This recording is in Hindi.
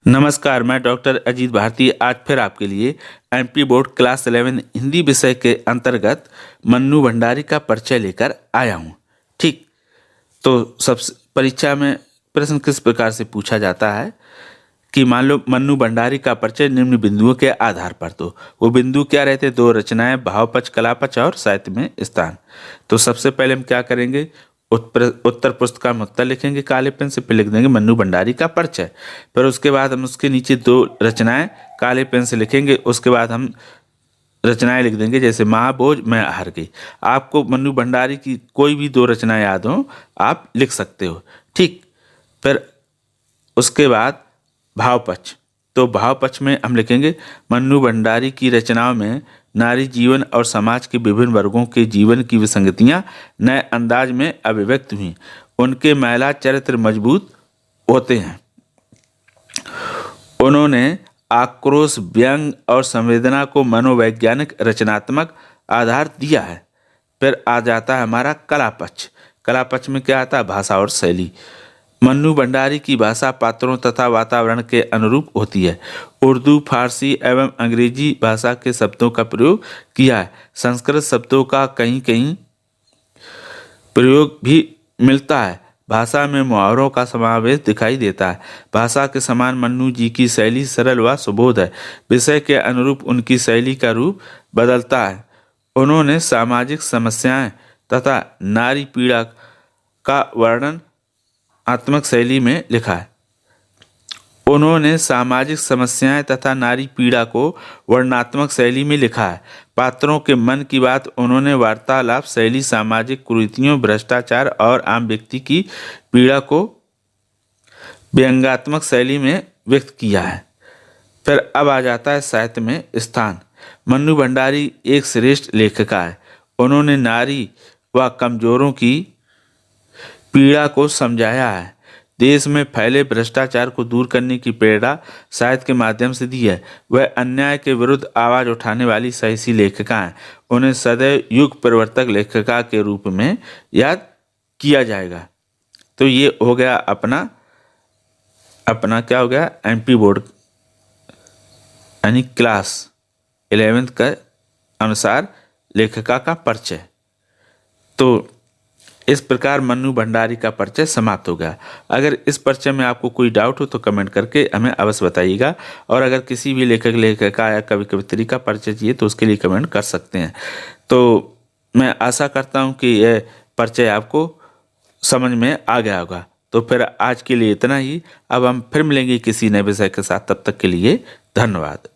नमस्कार, मैं डॉक्टर अजीत भारती आज फिर आपके लिए एमपी बोर्ड क्लास 11 हिंदी विषय के अंतर्गत मन्नू भंडारी का परिचय लेकर आया हूँ। ठीक, तो सबसे परीक्षा में प्रश्न किस प्रकार से पूछा जाता है कि मान लो मन्नू भंडारी का परिचय निम्न बिंदुओं के आधार पर। तो वो बिंदु क्या रहते? दो रचनाएं, भावपक्ष, कलापक्ष और साहित्य में स्थान। तो सबसे पहले हम क्या करेंगे? उत्तर पुस्तिका में उत्तर लिखेंगे काले पेन से, फिर लिख देंगे मन्नू भंडारी का परिचय। फिर उसके बाद हम उसके नीचे दो रचनाएं काले पेन से लिखेंगे। उसके बाद हम रचनाएं लिख देंगे, जैसे महाभोज, मैं हार गई। आपको मन्नू भंडारी की कोई भी दो रचनाएं याद हो आप लिख सकते हो। ठीक, फिर उसके बाद भावपक्ष। तो भावपक्ष में हम लिखेंगे मन्नू भंडारी की रचनाओं में नारी जीवन और समाज के विभिन्न वर्गों के जीवन की विसंगतियां नए अंदाज में अभिव्यक्त हुई। उनके महिला चरित्र मजबूत होते हैं। उन्होंने आक्रोश, व्यंग और संवेदना को मनोवैज्ञानिक रचनात्मक आधार दिया है। फिर आ जाता है हमारा कलापक्ष। कलापक्ष में क्या आता है? भाषा और शैली। मन्नू भंडारी की भाषा पात्रों तथा वातावरण के अनुरूप होती है। उर्दू, फारसी एवं अंग्रेजी भाषा के शब्दों का प्रयोग किया है। संस्कृत शब्दों का कहीं कहीं प्रयोग भी मिलता है। भाषा में मुहावरों का समावेश दिखाई देता है। भाषा के समान मन्नू जी की शैली सरल व सुबोध है। विषय के अनुरूप उनकी शैली का रूप बदलता है। उन्होंने सामाजिक समस्याएं तथा नारी पीड़ा का वर्णन आत्मक शैली में लिखा है। उन्होंने सामाजिक समस्याएं तथा नारी पीड़ा को वर्णनात्मक शैली में लिखा है। पात्रों के मन की बात उन्होंने वार्तालाप शैली, सामाजिक कुरीतियों, भ्रष्टाचार और आम व्यक्ति की पीड़ा को व्यंग्यात्मक शैली में व्यक्त किया है। फिर अब आ जाता है साहित्य में स्थान। मन्नू भंडारी एक श्रेष्ठ लेखिका है। उन्होंने नारी व कमजोरों की पीड़ा को समझाया है। देश में फैले भ्रष्टाचार को दूर करने की प्रेरणा साहित्य के माध्यम से दी है। वह अन्याय के विरुद्ध आवाज उठाने वाली साहसी लेखिका हैं। उन्हें सदैव युग परिवर्तक लेखिका के रूप में याद किया जाएगा। तो ये हो गया अपना क्या हो गया? एमपी बोर्ड यानी क्लास 11 के अनुसार लेखिका का परिचय। तो इस प्रकार मन्नू भंडारी का परिचय समाप्त हो गया। अगर इस परिचय में आपको कोई डाउट हो तो कमेंट करके हमें अवश्य बताइएगा, और अगर किसी भी लेखिका या कवि कवित्री का परिचय चाहिए तो उसके लिए कमेंट कर सकते हैं। तो मैं आशा करता हूं कि यह परिचय आपको समझ में आ गया होगा। तो फिर आज के लिए इतना ही। अब हम फिर मिलेंगे किसी नए विषय के साथ। तब तक के लिए धन्यवाद।